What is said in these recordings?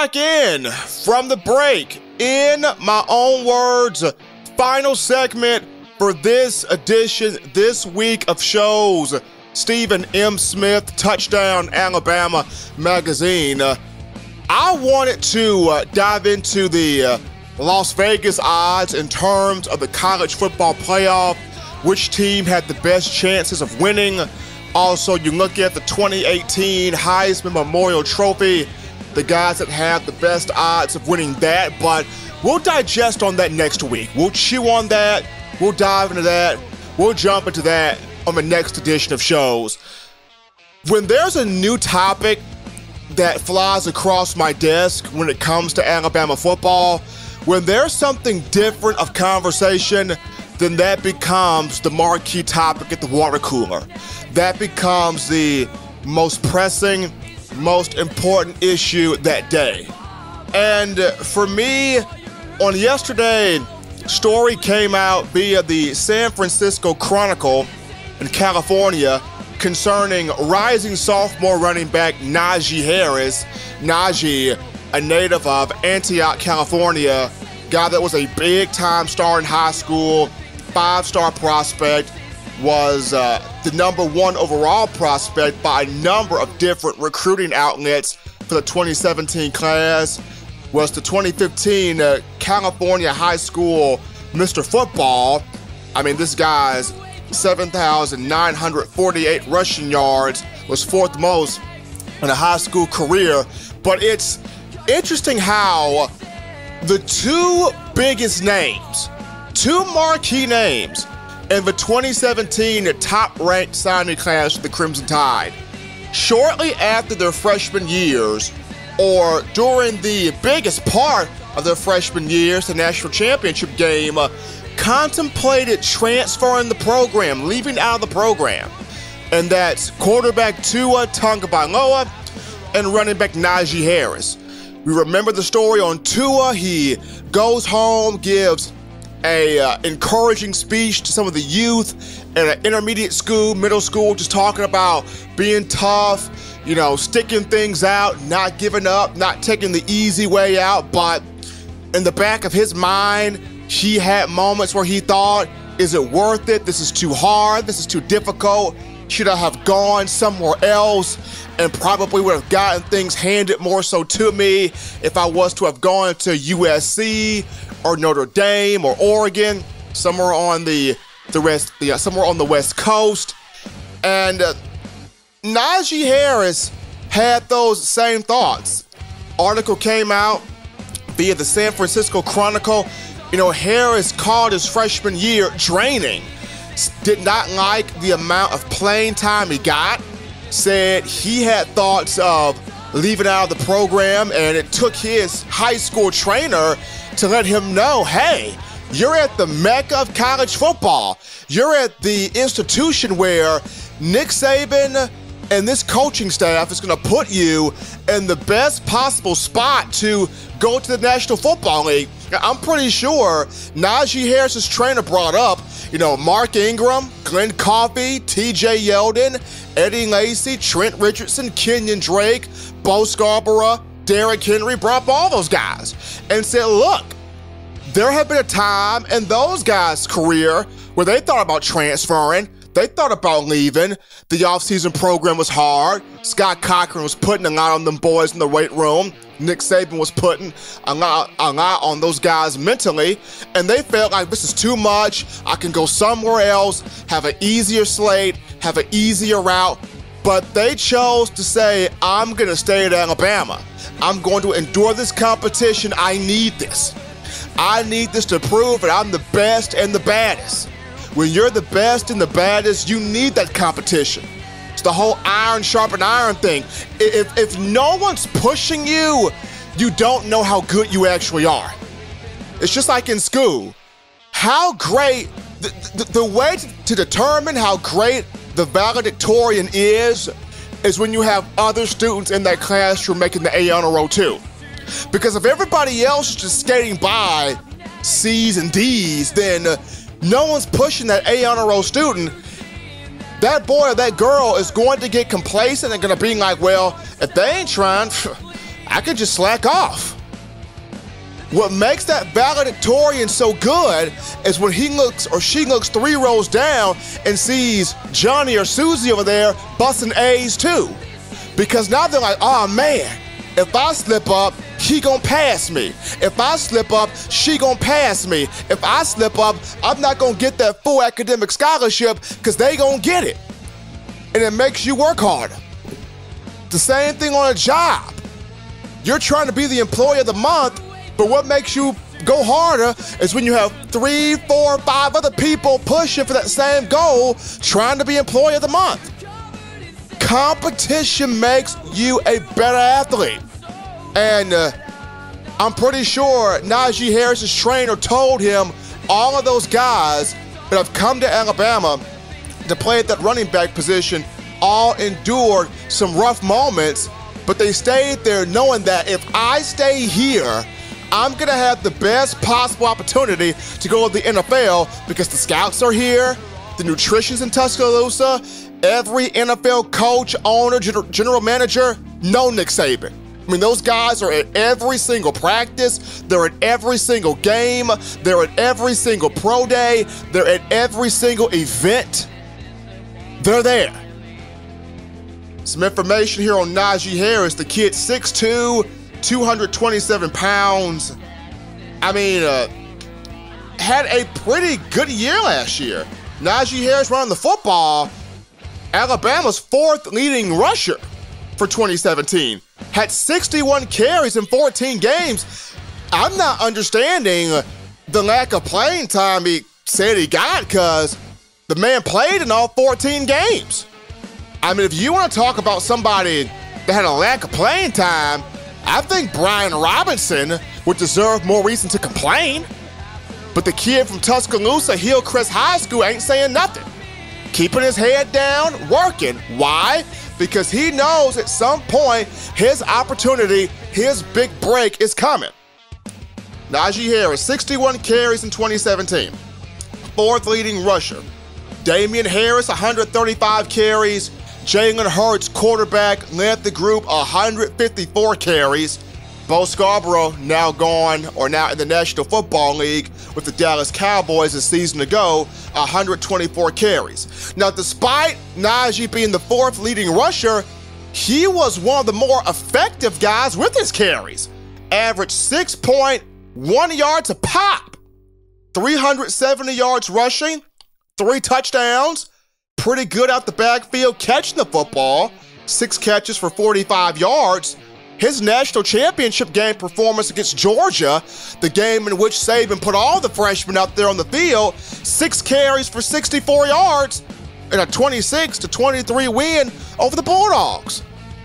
back in from the break. In my own words, final segment for this edition, this week of shows. Stephen M. Smith, Touchdown Alabama Magazine. I wanted to dive into the Las Vegas odds in terms of the college football playoff, which team had the best chances of winning. Also, you look at the 2018 Heisman Memorial Trophy, the guys that have the best odds of winning that, but we'll digest on that next week. We'll chew on that, we'll dive into that, we'll jump into that on the next edition of shows. When there's a new topic that flies across my desk when it comes to Alabama football, when there's something different of conversation, then that becomes the marquee topic at the water cooler. That becomes the most pressing, most important issue that day. And for me, on yesterday, story came out via the San Francisco Chronicle in California concerning rising sophomore running back Najee Harris. Najee, a native of Antioch, California, guy that was a big-time star in high school, five-star prospect, was the #1 overall prospect by a number of different recruiting outlets for the 2017 class, was the 2015 California high school Mr. Football. I mean, this guy's 7,948 rushing yards was fourth most in a high school career. But it's interesting how the two biggest names, two marquee names in the 2017 top-ranked signing class of the Crimson Tide, shortly after their freshman years, or during the biggest part of their freshman years, the national championship game, contemplated transferring the program, leaving out of the program. And that's quarterback Tua Tagovailoa and running back Najee Harris. We remember the story on Tua. He goes home, gives a encouraging speech to some of the youth at an intermediate school, middle school, just talking about being tough, you know, sticking things out, not giving up, not taking the easy way out. But in the back of his mind, he had moments where he thought, is it worth it? This is too hard. This is too difficult. Should I have gone somewhere else and probably would have gotten things handed more so to me if I was to have gone to USC or Notre Dame or Oregon, somewhere on the West Coast. And Najee Harris had those same thoughts. Article came out via the San Francisco Chronicle. You know, Harris called his freshman year draining. Did not like the amount of playing time he got. Said he had thoughts of leaving out of the program, and it took his high school trainer to let him know, hey, you're at the mecca of college football. You're at the institution where Nick Saban and this coaching staff is going to put you in the best possible spot to go to the National Football League. I'm pretty sure Najee Harris's trainer brought up, you know, Mark Ingram, Glenn Coffey, TJ Yeldon, Eddie Lacy, Trent Richardson, Kenyon Drake, Bo Scarborough, Derrick Henry, brought up all those guys and said, look, there had been a time in those guys' career where they thought about transferring. They thought about leaving. The offseason program was hard. Scott Cochran was putting a lot on them boys in the weight room. Nick Saban was putting a lot on those guys mentally. And they felt like this is too much. I can go somewhere else, have an easier slate, have an easier route. But they chose to say, I'm going to stay at Alabama. I'm going to endure this competition. I need this. I need this to prove that I'm the best and the baddest. When you're the best and the baddest, you need that competition. It's the whole iron sharpen iron thing. If no one's pushing you, you don't know how good you actually are. It's just like in school. How great, the way to determine how great the valedictorian is when you have other students in that classroom making the A honor roll too. Because if everybody else is just skating by C's and D's, then no one's pushing that A honor roll student. That boy or that girl is going to get complacent and going to be like, well, if they ain't trying, I could just slack off. What makes that valedictorian so good is when he looks or she looks 3 rows down and sees Johnny or Susie over there busting A's too. Because now they're like, oh man, if I slip up, he gonna pass me. If I slip up, she gonna pass me. If I slip up, I'm not gonna get that full academic scholarship because they gonna get it. And it makes you work harder. The same thing on a job. You're trying to be the employee of the month, but what makes you go harder is when you have 3, 4, 5 other people pushing for that same goal, trying to be employee of the month. Competition makes you a better athlete. And I'm pretty sure Najee Harris's trainer told him all of those guys that have come to Alabama to play at that running back position all endured some rough moments, but they stayed there knowing that if I stay here, I'm going to have the best possible opportunity to go to the NFL because the scouts are here, the nutrition's in Tuscaloosa, every NFL coach, owner, general manager know Nick Saban. I mean, those guys are at every single practice, they're at every single game, they're at every single pro day, they're at every single event. They're there. Some information here on Najee Harris, the kid 6'2", 227 pounds. I mean, had a pretty good year last year. Najee Harris running the football, Alabama's 4th leading rusher for 2017. Had 61 carries in 14 games. I'm not understanding the lack of playing time he said he got because the man played in all 14 games. I mean, if you want to talk about somebody that had a lack of playing time, I think Brian Robinson would deserve more reason to complain. But the kid from Tuscaloosa, Hillcrest High School, ain't saying nothing. Keeping his head down, working. Why? Because he knows at some point his opportunity, his big break is coming. Najee Harris, 61 carries in 2017. 4th leading rusher. Damian Harris, 135 carries. Jalen Hurts, quarterback, led the group 154 carries. Bo Scarborough now gone or now in the National Football League with the Dallas Cowboys a season ago, 124 carries. Now, despite Najee being the 4th leading rusher, he was one of the more effective guys with his carries. Averaged 6.1 yards a pop, 370 yards rushing, 3 touchdowns. Pretty good out the backfield catching the football, 6 catches for 45 yards. His national championship game performance against Georgia, the game in which Saban put all the freshmen out there on the field, 6 carries for 64 yards and a 26-23 win over the Bulldogs.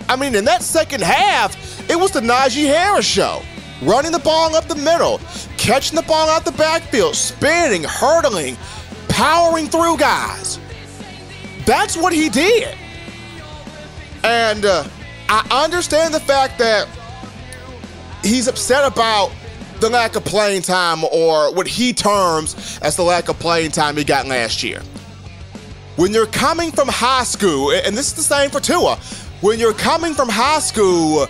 I mean, in that second half, it was the Najee Harris show. Running the ball up the middle, catching the ball out the backfield, spinning, hurdling, powering through guys. That's what he did. And I understand the fact that he's upset about the lack of playing time, or what he terms as the lack of playing time he got last year. When you're coming from high school, and this is the same for Tua, when you're coming from high school,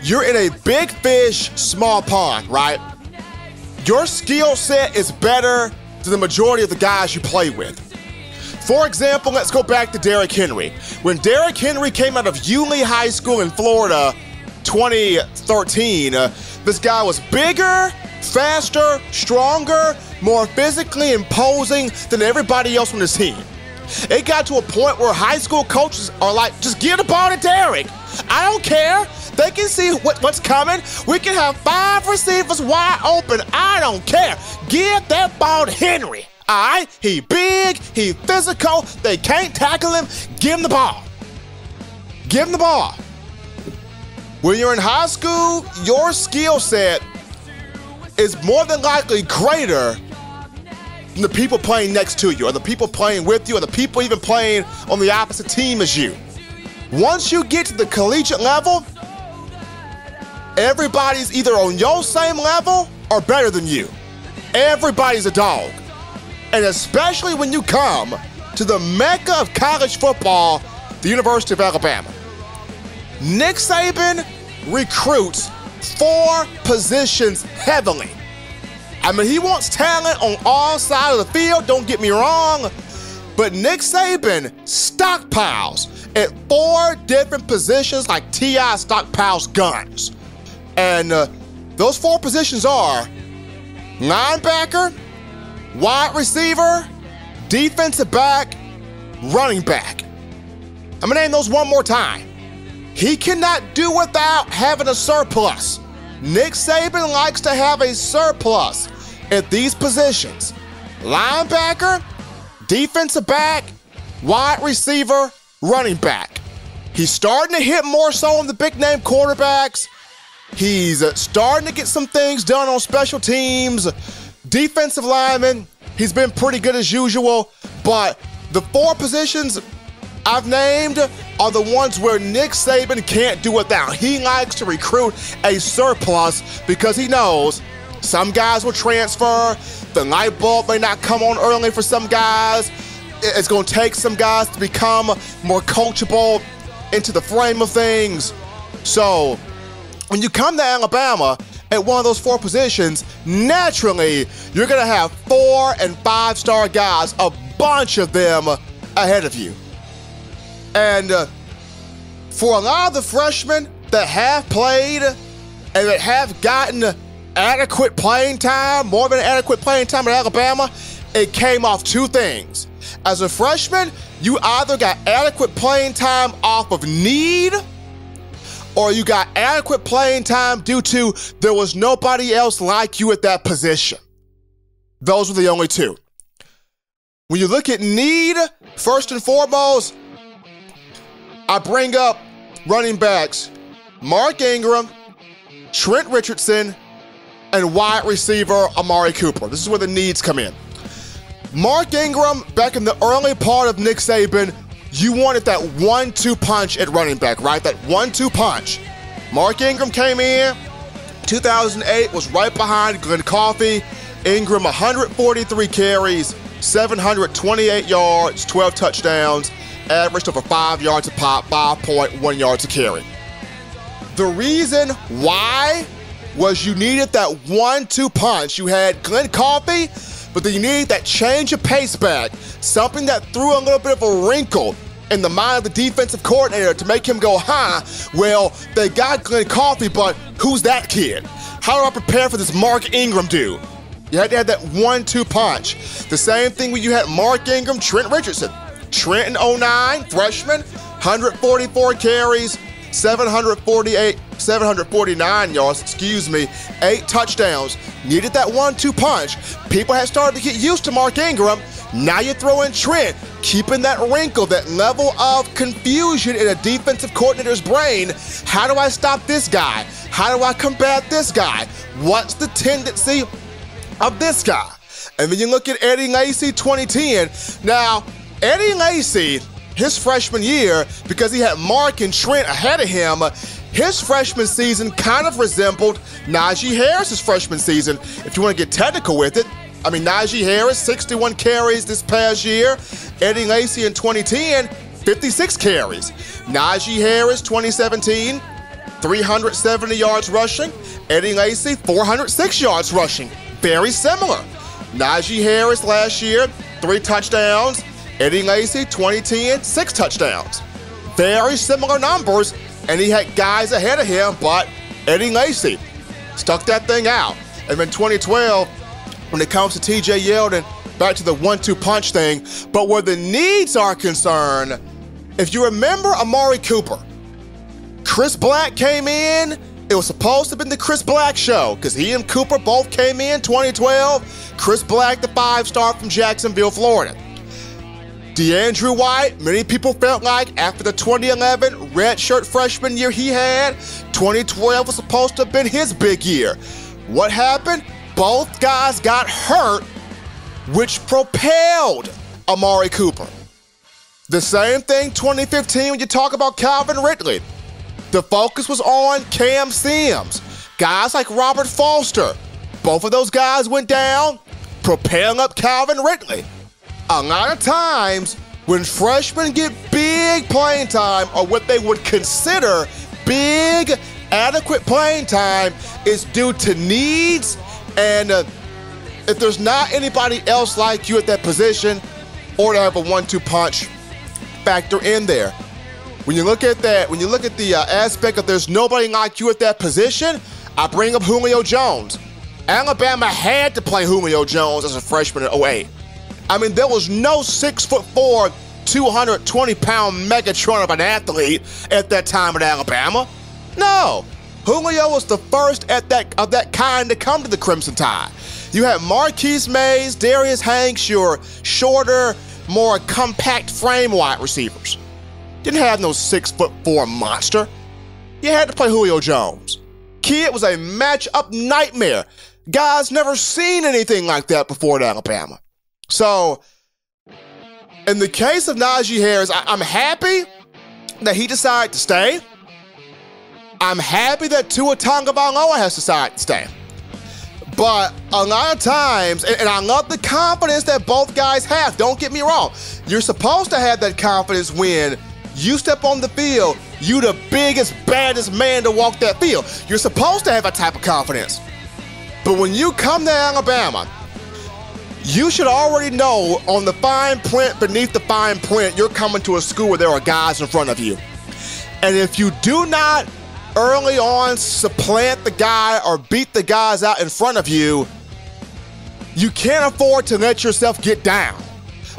you're in a big fish, small pond, right? Your skill set is better than the majority of the guys you play with. For example, let's go back to Derrick Henry. When Derrick Henry came out of Yulee High School in Florida, 2013, this guy was bigger, faster, stronger, more physically imposing than everybody else on his team. It got to a point where high school coaches are like, just give the ball to Derrick. I don't care. They can see what's coming. We can have 5 receivers wide open. I don't care. Give that ball to Henry. All right, he big, he physical, they can't tackle him, give him the ball. Give him the ball. When you're in high school, your skill set is more than likely greater than the people playing next to you, or the people playing with you, or the people even playing on the opposite team as you. Once you get to the collegiate level, everybody's either on your same level or better than you. Everybody's a dog. And especially when you come to the mecca of college football, the University of Alabama. Nick Saban recruits 4 positions heavily. I mean, he wants talent on all sides of the field, don't get me wrong, but Nick Saban stockpiles at 4 different positions like T.I. stockpiles guns. And those 4 positions are linebacker, wide receiver, defensive back, running back. I'm gonna name those one more time. He cannot do without having a surplus. Nick Saban likes to have a surplus at these positions. Linebacker, defensive back, wide receiver, running back. He's starting to hit more so on the big name quarterbacks. He's starting to get some things done on special teams. Defensive lineman, he's been pretty good as usual, but the 4 positions I've named are the ones where Nick Saban can't do without. He likes to recruit a surplus because he knows some guys will transfer, the light bulb may not come on early for some guys, it's going to take some guys to become more coachable into the frame of things. So when you come to Alabama at one of those 4 positions, naturally you're going to have 4 and 5-star guys, a bunch of them ahead of you. And for a lot of the freshmen that have played and that have gotten adequate playing time, more than adequate playing time at Alabama, it came off 2 things. As a freshman, you either got adequate playing time off of need, or you got adequate playing time due to there was nobody else like you at that position. Those were the only 2. When you look at need, first and foremost, I bring up running backs Mark Ingram, Trent Richardson, and wide receiver Amari Cooper. This is where the needs come in. Mark Ingram, back in the early part of Nick Saban, you wanted that 1-2 punch at running back, right? That 1-2 punch. Mark Ingram came in, 2008, was right behind Glenn Coffey. Ingram, 143 carries, 728 yards, 12 touchdowns, averaged over 5 yards a pop, 5.1 yards a carry. The reason why was you needed that 1-2 punch. You had Glenn Coffey, but then you needed that change of pace back, something that threw a little bit of a wrinkle in the mind of the defensive coordinator to make him go, well, they got Glenn Coffey, but who's that kid? How do I prepare for this Mark Ingram dude? You had to have that 1-2 punch. The same thing when you had Mark Ingram, Trent Richardson. Trent in 09, freshman, 144 carries, 749 yards, 8 touchdowns. Needed that 1-2 punch. People had started to get used to Mark Ingram. Now you throw in Trent, keeping that wrinkle, that level of confusion in a defensive coordinator's brain. How do I stop this guy? How do I combat this guy? What's the tendency of this guy? And then you look at Eddie Lacy, 2010. Now, Eddie Lacy, his freshman year, because he had Mark and Trent ahead of him, his freshman season kind of resembled Najee Harris's freshman season, if you want to get technical with it. I mean, Najee Harris, 61 carries this past year. Eddie Lacy in 2010, 56 carries. Najee Harris, 2017, 370 yards rushing. Eddie Lacy, 406 yards rushing. Very similar. Najee Harris last year, 3 touchdowns. Eddie Lacy, 2010, 6 touchdowns. Very similar numbers, and he had guys ahead of him, but Eddie Lacy stuck that thing out. And then 2012, when it comes to TJ Yeldon, back to the 1-2 punch thing, but where the needs are concerned, if you remember Amari Cooper, Chris Black came in. It was supposed to have been the Chris Black show because he and Cooper both came in 2012. Chris Black, the 5-star from Jacksonville, Florida. DeAndrew White, many people felt like after the 2011 redshirt freshman year he had, 2012 was supposed to have been his big year. What happened? Both guys got hurt, which propelled Amari Cooper. The same thing 2015 when you talk about Calvin Ridley. The focus was on Cam Sims, guys like Robert Foster. Both of those guys went down, propelling up Calvin Ridley. A lot of times, when freshmen get big playing time or what they would consider big adequate playing time is due to needs, and if there's not anybody else like you at that position, or to have a 1-2 punch factor in there. When you look at that, when you look at the aspect of there's nobody like you at that position, I bring up Julio Jones. Alabama had to play Julio Jones as a freshman in 2008. I mean, there was no 6'4", 220-pound Megatron of an athlete at that time at Alabama. No, Julio was the first of that kind to come to the Crimson Tide. You had Marquise Mays, Darius Hanks, your shorter, more compact frame wide receivers. Didn't have no 6'4" monster. You had to play Julio Jones. Kid was a matchup nightmare. Guys never seen anything like that before at Alabama. So, in the case of Najee Harris, I'm happy that he decided to stay. I'm happy that Tua Tagovailoa has decided to stay. But a lot of times, and I love the confidence that both guys have, don't get me wrong. You're supposed to have that confidence when you step on the field, you the biggest, baddest man to walk that field. You're supposed to have that type of confidence. But when you come to Alabama, you should already know on the fine print, beneath the fine print, you're coming to a school where there are guys in front of you. And if you do not early on supplant the guy or beat the guys out in front of you, you can't afford to let yourself get down.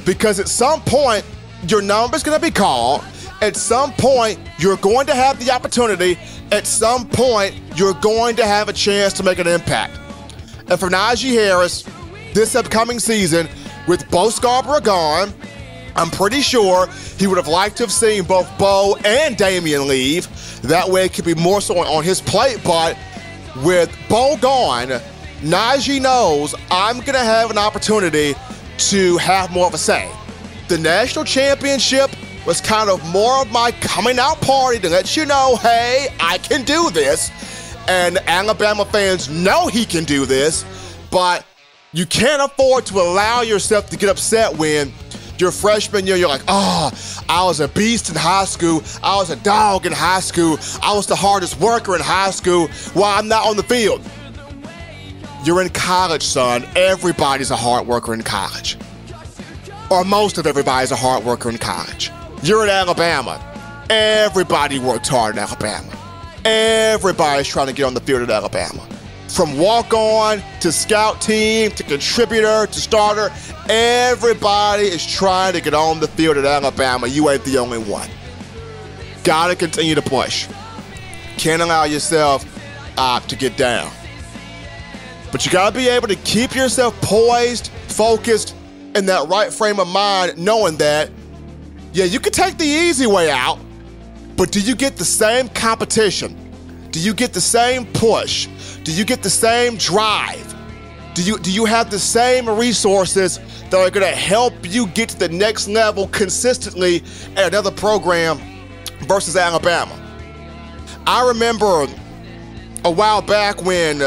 Because at some point, your number's going to be called. At some point, you're going to have the opportunity. At some point, you're going to have a chance to make an impact. And for Najee Harris, this upcoming season, with Bo Scarborough gone, I'm pretty sure he would have liked to have seen both Bo and Damian leave. That way it could be more so on his plate. But with Bo gone, Najee knows I'm going to have an opportunity to have more of a say. The national championship was kind of more of my coming out party to let you know, hey, I can do this. And Alabama fans know he can do this, but you can't afford to allow yourself to get upset when your freshman year, you're like, oh, I was a beast in high school. I was a dog in high school. I was the hardest worker in high school while I'm not on the field. You're in college, son. Everybody's a hard worker in college. Or most of everybody's a hard worker in college. You're at Alabama. Everybody worked hard at Alabama. Everybody's trying to get on the field at Alabama. From walk-on to scout team to contributor to starter, everybody is trying to get on the field at Alabama. You ain't the only one. Gotta continue to push. Can't allow yourself to get down. But you gotta be able to keep yourself poised, focused, in that right frame of mind, knowing that, yeah, you can take the easy way out, but do you get the same competition? Do you get the same push? Do you get the same drive? Do you have the same resources that are going to help you get to the next level consistently at another program versus Alabama? I remember a while back when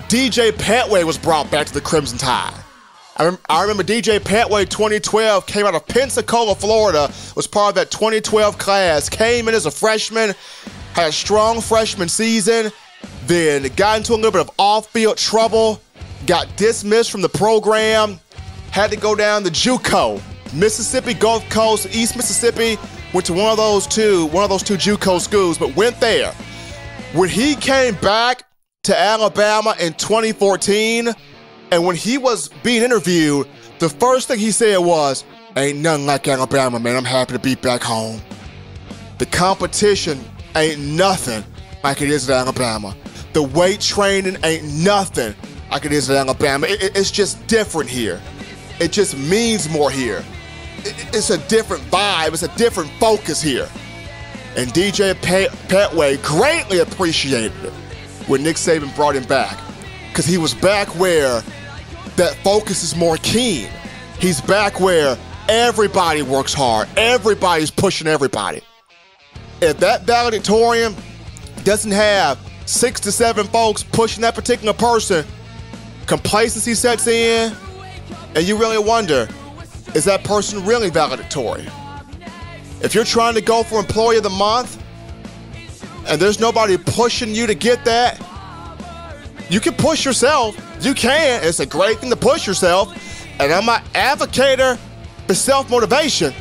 DJ Pettway was brought back to the Crimson Tide. I remember DJ Pettway 2012 came out of Pensacola, Florida, was part of that 2012 class, came in as a freshman, had a strong freshman season, then got into a little bit of off-field trouble, got dismissed from the program, had to go down to JUCO, Mississippi Gulf Coast, East Mississippi, went to one of those two JUCO schools, but went there. When he came back to Alabama in 2014, and when he was being interviewed, the first thing he said was, ain't nothing like Alabama, man. I'm happy to be back home. The competition ain't nothing like it is at Alabama. The weight training ain't nothing like it is at Alabama. It's just different here. It just means more here. It's a different vibe. It's a different focus here. And DJ Pettway greatly appreciated it when Nick Saban brought him back, because he was back where that focus is more keen. He's back where everybody works hard. Everybody's pushing everybody. If that valedictorian doesn't have 6 to 7 folks pushing that particular person, complacency sets in, and you really wonder, is that person really valedictorian? If you're trying to go for Employee of the Month, and there's nobody pushing you to get that, you can push yourself. You can. It's a great thing to push yourself. And I'm an advocator for self-motivation.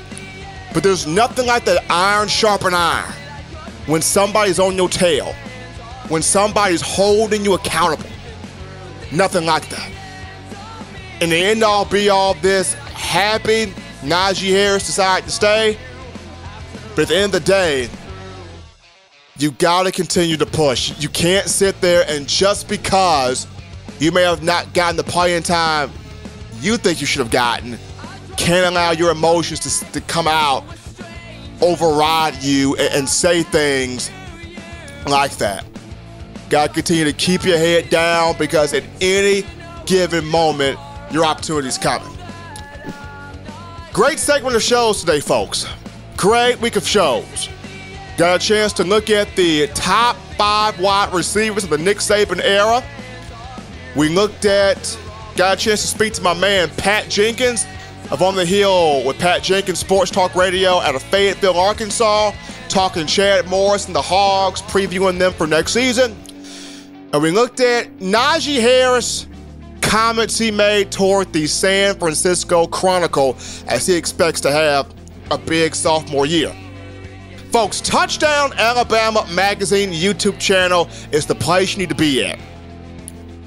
But there's nothing like that iron sharpen iron. When somebody's on your tail. When somebody's holding you accountable. Nothing like that. In the end all be all of this, happy Najee Harris decided to stay. But at the end of the day, you gotta continue to push. You can't sit there and just because you may have not gotten the playing time you think you should have gotten, can't allow your emotions to come out, override you, and say things like that. Gotta continue to keep your head down because at any given moment, your opportunity's coming. Great segment of shows today, folks. Great week of shows. Got a chance to look at the top 5 wide receivers of the Nick Saban era. Got a chance to speak to my man, Pat Jenkins, of On the Hill with Pat Jenkins Sports Talk Radio out of Fayetteville, Arkansas, talking Chad Morris and the Hogs, previewing them for next season. And we looked at Najee Harris, comments he made toward the San Francisco Chronicle as he expects to have a big sophomore year. Folks, Touchdown Alabama Magazine YouTube channel is the place you need to be at.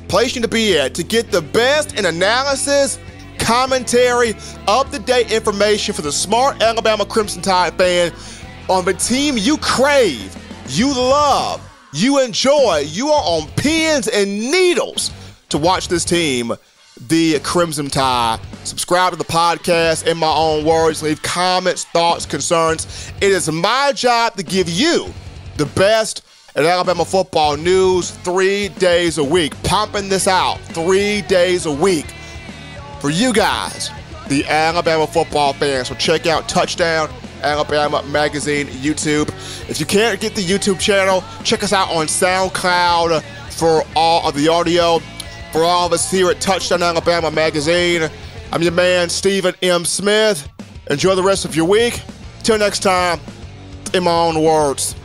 Place you need to be at to get the best in analysis, commentary, up-to-date information for the smart Alabama Crimson Tide fan on the team you crave, you love, you enjoy. You are on pins and needles to watch this team, the Crimson Tide. Subscribe to the podcast, in my own words. Leave comments, thoughts, concerns. It is my job to give you the best in Alabama football news 3 days a week. Pumping this out 3 days a week for you guys, the Alabama football fans. So check out Touchdown Alabama Magazine YouTube. If you can't get the YouTube channel, check us out on SoundCloud for all of the audio. For all of us here at Touchdown Alabama Magazine, I'm your man, Stephen M. Smith. Enjoy the rest of your week. Till next time, in my own words,